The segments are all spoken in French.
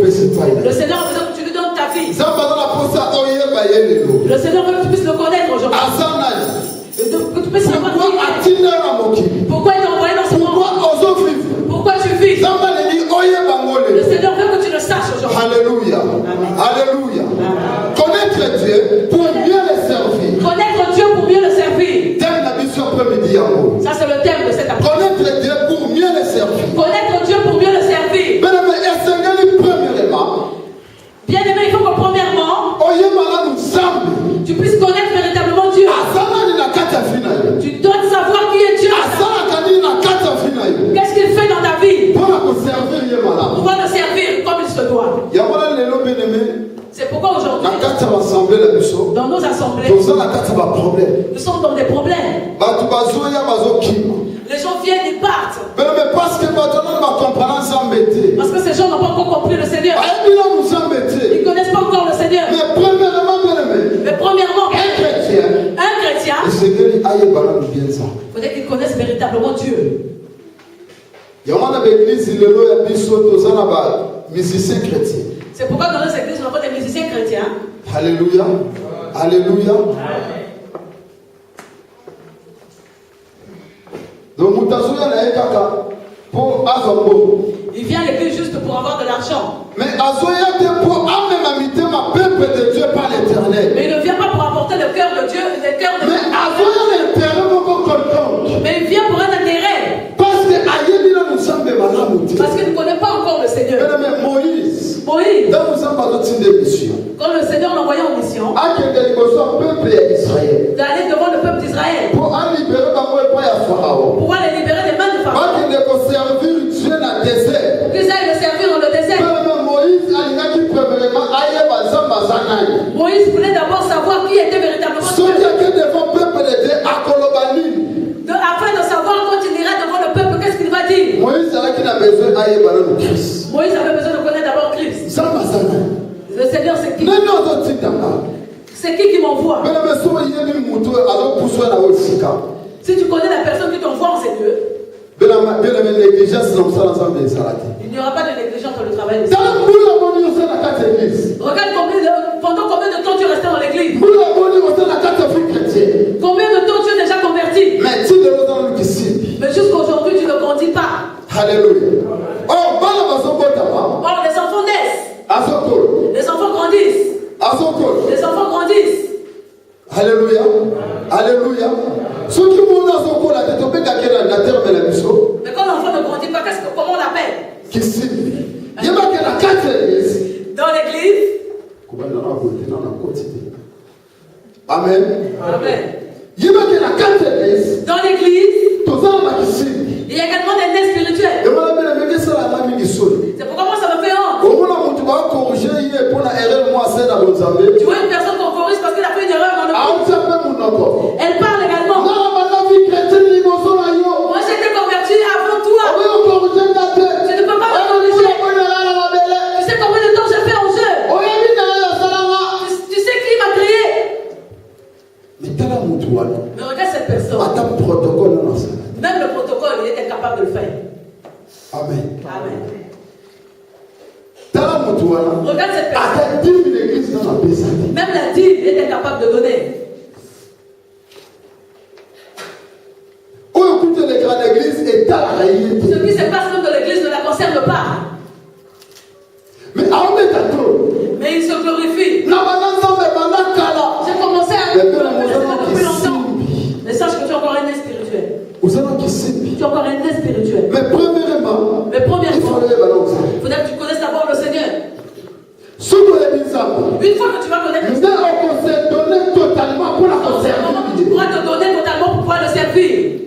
Le Seigneur a besoin que tu lui donnes ta vie. Le Seigneur veut que tu puisses le connaître aujourd'hui. Que tu puisses savoir qui il est. Pourquoi il t'a envoyé dans ce monde? Pourquoi tu vis? Le Seigneur veut que tu le saches aujourd'hui. Alléluia. Alléluia. Connaître Dieu pour mieux le servir. Connaître Dieu pour mieux le servir. Ça c'est le thème de cette après-midi. Connaître Dieu pour mieux le servir. Connaître Dieu pour mieux le servir. Bien aimé, il faut que premièrement tu puisses connaître véritablement Dieu. Tu dois savoir qui est Dieu. Qu'est-ce qu'il fait dans ta vie pour pouvoir le servir comme il se doit. C'est pourquoi aujourd'hui, dans nos assemblées, nous sommes dans des problèmes. Les gens viennent et partent. Parce que ces gens n'ont pas encore compris le Seigneur. Ils ne connaissent pas encore le Seigneur. Mais premièrement, un chrétien, il faudrait qu'il connaisse véritablement Dieu. C'est pourquoi dans nos églises, on a des musiciens chrétiens. Alléluia. Alléluia. Donc, il vient à l'église juste pour avoir de l'argent. Mais il ne vient pas pour apporter le cœur de Dieu, le cœur de Dieu. Mais il vient pour un intérêt. Parce qu'il ne connaît pas encore le Seigneur. Moïse, quand le Seigneur l'envoyait en mission, d'aller devant le peuple d'Israël pour pouvoir les libérer des mains de Pharaon, qu'ils aillent le servir dans le désert. Moïse voulait d'abord savoir qui était véritablement Dieu. Afin de savoir quand il ira devant le peuple, qu'est-ce qu'il va dire. Moïse avait besoin de connaître d'abord Christ. Le Seigneur, c'est qui? C'est qui m'envoie? Si tu connais la personne qui t'envoie en ces lieux, il n'y aura pas de négligence dans le travail de Regarde pendant combien de temps tu es resté dans l'église. Combien de temps tu es déjà converti. Mais jusqu'à aujourd'hui tu ne grandis pas. Alléluia. Or les enfants naissent. Les enfants grandissent. Les enfants grandissent. Alléluia. Alléluia. Mais quand l'enfant ne grandit pas, comment on l'appelle? Dans l'église. Amen. Amen. Dans l'église, il y a également des nez spirituels. C'est pourquoi moi ça me fait honte. Tu vois une personne qu'on corrige parce qu'elle a fait une erreur dans le monde. Elle parle également. Moi j'étais converti avant toi. Tu ne peux pas me corriger. Tu sais combien de temps j'ai fait en jeu. Tu sais qui m'a créé. Mais regarde cette personne. Même le protocole, il était capable de le faire. Amen. Amen. Regarde cette personne. Même la dîme, il était capable de donner. Ce qui se passe dans l'église ne la concerne pas. Mais il se glorifie. J'ai commencé à depuis longtemps. Mais sache que tu as encore un nez spirituel. Tu as encore un nez spirituel. Mais premièrement, il faudrait que tu connaisses d'abord le Seigneur. Une fois que tu vas connaître le Seigneur, tu pourras te donner totalement pour pouvoir le servir.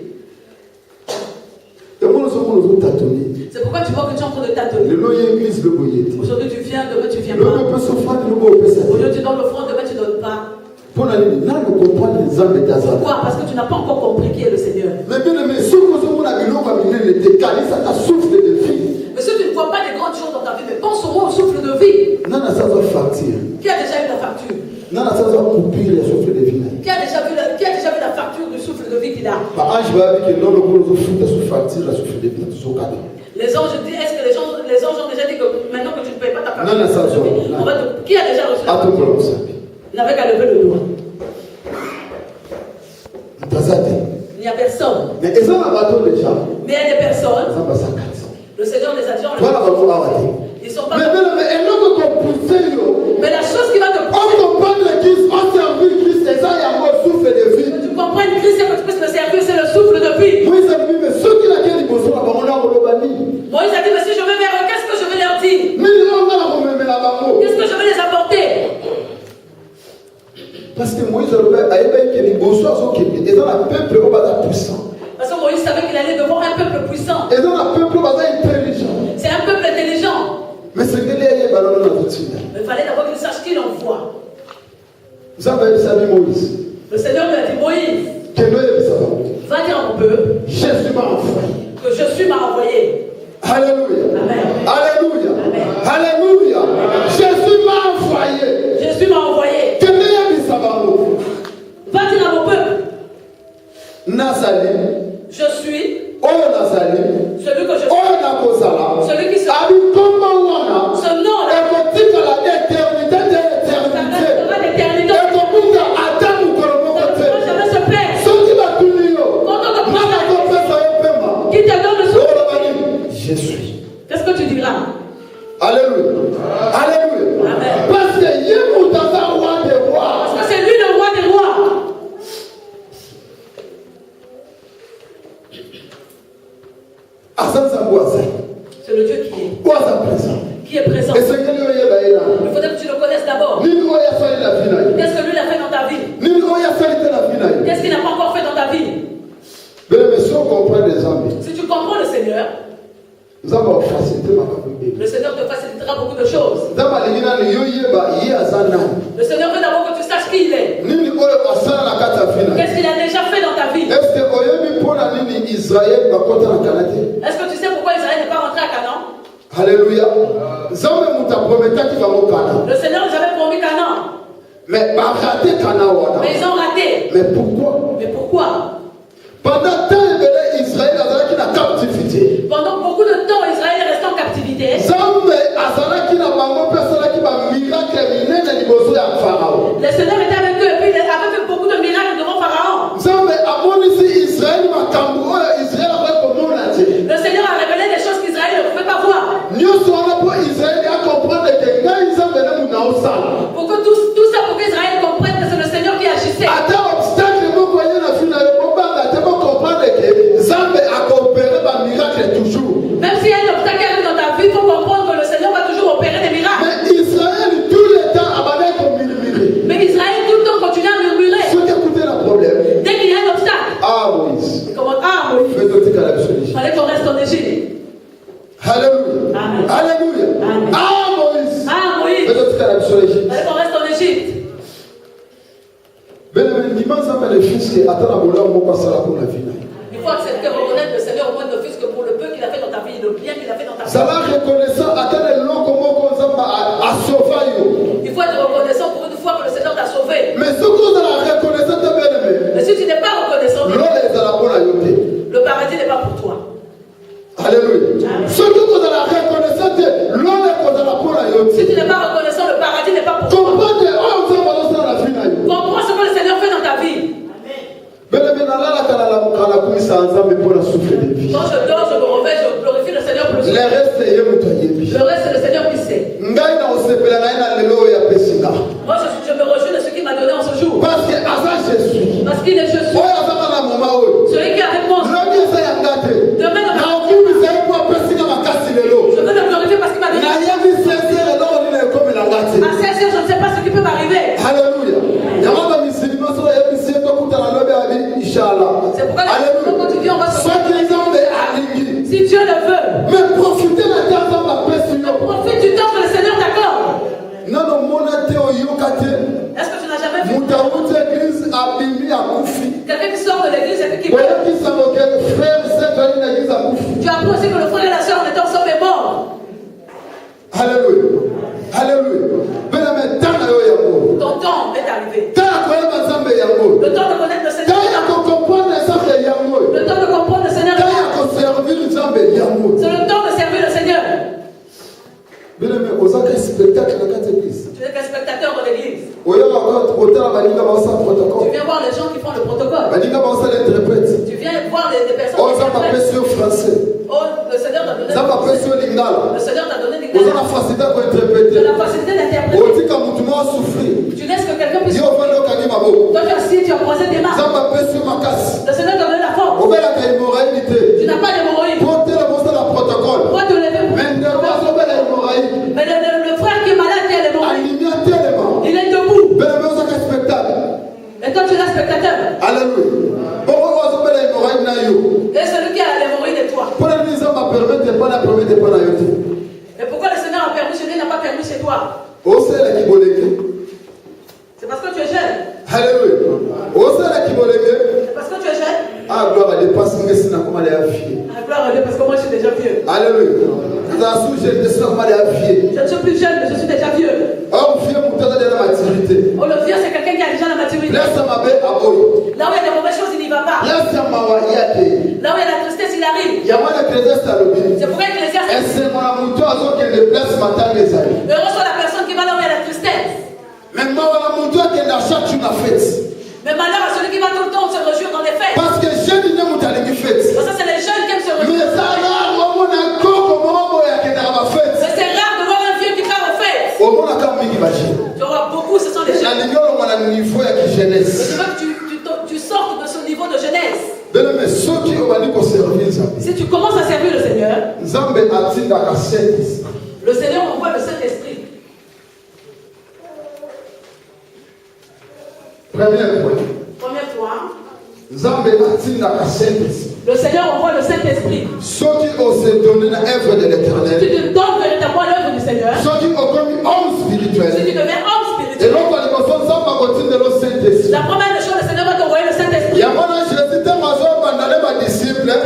C'est pourquoi tu vois que tu es en train de tâtonner. Aujourd'hui tu viens, demain tu viens pas. Aujourd'hui tu donnes l'offrande, demain tu ne donnes pas. Pourquoi? Parce que tu n'as pas encore compris qui est le Seigneur. Mais si tu ne vois pas les grandes choses dans ta vie, mais pense au moins au souffle de vie. Qui a déjà eu la facture? Qui a déjà vu la facture du souffle de vie qu'il a? Les anges disent, est-ce que les anges ont déjà dit que maintenant que tu ne payes pas ta facture? Qui a déjà reçu la parole? Il n'avait qu'à lever le doigt. Il n'y a personne. Mais il y a des personnes. Le Seigneur les a dit. Ils sont pas. Mais la chose qui va te pousser. Tu comprends une crise, c'est que tu puisses me servir, c'est le souffle de vie. Moïse a dit, mais si je vais vers eux, qu'est-ce que je vais leur dire? Qu'est-ce que je vais les apporter? Parce que Moïse savait qu'il allait devant un peuple puissant. C'est un peuple intelligent. Mais il fallait d'abord qu'il sache qui l'envoie. Le Seigneur lui a dit, Moïse, va dire à mon peuple que Jésus m'a envoyé. Alléluia. Amen. Alléluia. Amen. Alléluia. Jésus m'a envoyé. Jésus m'a envoyé. Va dire à mon peuple. Je suis celui que je suis. Celui qui se ce nom là. Je suis. Qu'est-ce que tu diras? Alléluia. Alléluia. Amen. Parce que c'est lui le roi des rois. C'est le Dieu qui est présent. Il faudrait que tu le connaisses d'abord. Qu'est-ce que lui a fait dans ta vie? Qu'est-ce qu'il n'a pas encore fait dans ta vie? Si tu comprends le Seigneur, le Seigneur te facilitera beaucoup de choses. Le Seigneur veut d'abord que tu saches qui il est. Qu'est-ce qu'il a déjà fait dans ta vie? Est-ce que tu sais pourquoi Israël n'est pas rentré à Canaan? Alléluia. Le Seigneur nous avait promis Canaan. Mais ils ont raté. Mais pourquoi? Pendant beaucoup de temps, Israël est resté en captivité. Le Seigneur était avec eux et puis il avait fait beaucoup de miracles devant Pharaon. Le Seigneur a révélé des choses qu'Israël ne pouvait pas voir. Pour que tout ça, pour qu'Israël comprenne que c'est le Seigneur qui agissait. Même s'il y a un obstacle dans ta vie, il faut comprendre que le Seigneur va toujours opérer des miracles. Mais Israël tout le temps continue à murmurer. Dès qu'il y a un obstacle, Moïse. Il fallait qu'on reste en Égypte. Alléluia. Alléluia. Moïse. Il fallait qu'on reste en Égypte. Il faut accepter, reconnaître le Seigneur au moins de fils que pour le peu qu'il a fait dans ta vie, le bien qu'il a fait dans ta vie. Il faut être reconnaissant pour une fois que le Seigneur t'a sauvé. Mais si tu n'es pas reconnaissant, le paradis n'est pas pour toi. Alléluia. Si tu n'es pas reconnaissant, le paradis n'est pas pour toi. Comprends ce que le Seigneur fait dans ta vie. Quand je dors, je me réveille, je glorifie le Seigneur pour le Seigneur. Le reste, c'est le Seigneur qui sait. Moi, je me réjouis de ce qu'il m'a donné en ce jour. Parce qu'il est Jésus. Celui qui est avec moi. Demain, je veux le glorifier parce qu'il m'a donné. À 16h, je ne sais pas ce qui peut m'arriver. Alléluia. C'est pourquoi quand tu viens, on va se faire. Si Dieu le veut. Mais profitez de la terre dans ma paix. Profite du temps que le Seigneur t'accorde. Est-ce que tu n'as jamais vu quelqu'un qui sort de l'église et qui meurt? Tu apprends aussi que le frère et la soeur en étant sauvés est mort. Alléluia. Alléluia. Ton temps est arrivé. Le temps de connaître le Seigneur. Le temps de comprendre le Seigneur. C'est le temps de servir le Seigneur. es qu'un spectateur dans l'église. Tu viens voir les gens qui font le protocole. Tu viens voir les personnes qui interprètent. Oh, le Seigneur t'a donné le Seigneur t'a donné l'Ingala. Tu as la facilité d'interpréter. Tu laisses que quelqu'un puisse. Toi, tu as assis, tu as croisé tes mains. Le Seigneur t'a donné la force. Tu n'as pas d'hémorroïde. Toi, te lever. Mais le frère qui est malade, qui a l'hémorroïde, il est debout. Et toi, tu es un spectateur. Alléluia. Et celui qui a l'hémorroïde est toi. Et pourquoi le Seigneur a permis chez lui, n'a pas permis chez toi? C'est parce que tu es jeune. Alléluia. C'est parce que tu es jeune. Ah, gloire à Dieu, parce que c'est Ah, gloire à Dieu, parce que moi je suis déjà vieux. Alléluia. Je ne suis plus jeune, mais je suis déjà vieux. Oh, le vieux, c'est quelqu'un qui a déjà la maturité. Là où il y a des mauvaises choses, il n'y va pas. Là où il y a la tristesse, il arrive. C'est pourquoi Ecclésiaste. Heureux soit la personne qui va là où il y a la tristesse. Mais malheur à celui qui va tout le temps se réjouir dans les fêtes. Parce que ça, c'est les jeunes qui aiment se réjouir. Mais c'est rare de voir un vieux qui part aux fêtes. Tu auras beaucoup, ce sont les jeunes. Je veux que tu sortes de ce niveau de jeunesse. Si tu commences à servir le Seigneur, le Seigneur envoie le Saint-Esprit. Premier point. Le Seigneur envoie le Saint-Esprit. Ceux qui osent donner l'œuvre de l'Éternel. Tu te donnes véritablement l'œuvre du Seigneur. Ceux qui ont commis homme spirituel. Si tu deviens homme spirituel. Et l'autre, la première des choses, le Seigneur va t'envoyer le Saint-Esprit.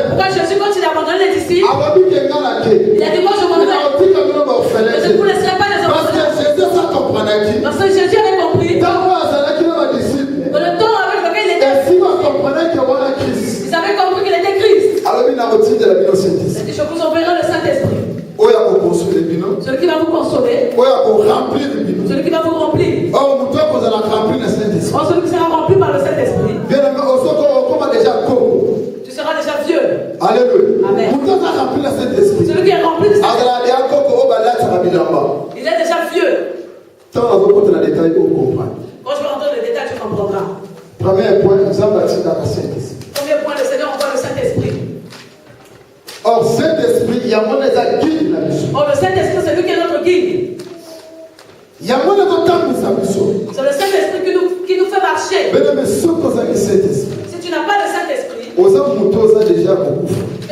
Pourquoi Jésus, quand il a abandonné les disciples, il a dit moi je m'en vais. Mais je ne vous laisserai pas les orphelins. Parce que Jésus avait compris. Dans le temps avec lequel il était, ils avaient compris qu'il était Christ. Il a dit je vous enverrai le Saint-Esprit. Celui qui va vous consoler. Celui qui va vous remplir. Celui qui sera rempli par le Saint-Esprit. Tu seras déjà vieux. Alléluia. Amen. Celui qui est rempli de Saint-Esprit. Il est déjà vieux. Quand je vais rentrer dans les détails, tu comprendras. Premier point, le Seigneur envoie le Saint-Esprit. Or, Saint-Esprit, il y a mon guide. Or, le Saint-Esprit, c'est lui qui est notre guide. Il y a mon c'est le Saint-Esprit qui nous fait marcher. Si tu n'as pas le Saint-Esprit, tu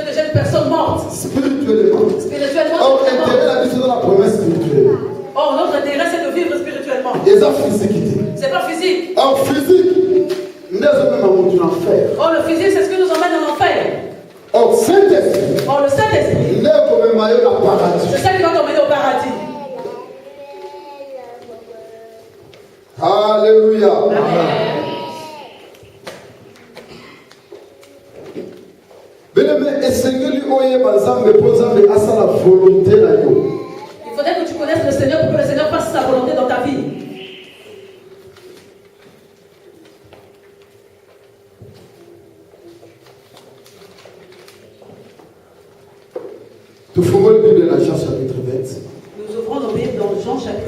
es déjà une personne morte. Spirituellement. Or, notre intérêt, c'est de vivre spirituellement. C'est pas physique. Or, physique. Oh, le physique, c'est ce qui nous emmène en enfer. Or, Saint-Esprit. Oh, le Saint-Esprit. C'est ça qui va t'emmener au paradis. Alléluia. Amen. Il faudrait que tu connaisses le Seigneur pour que le Seigneur fasse sa volonté dans ta vie. Nous ouvrons nos Bibles dans Jean chapitre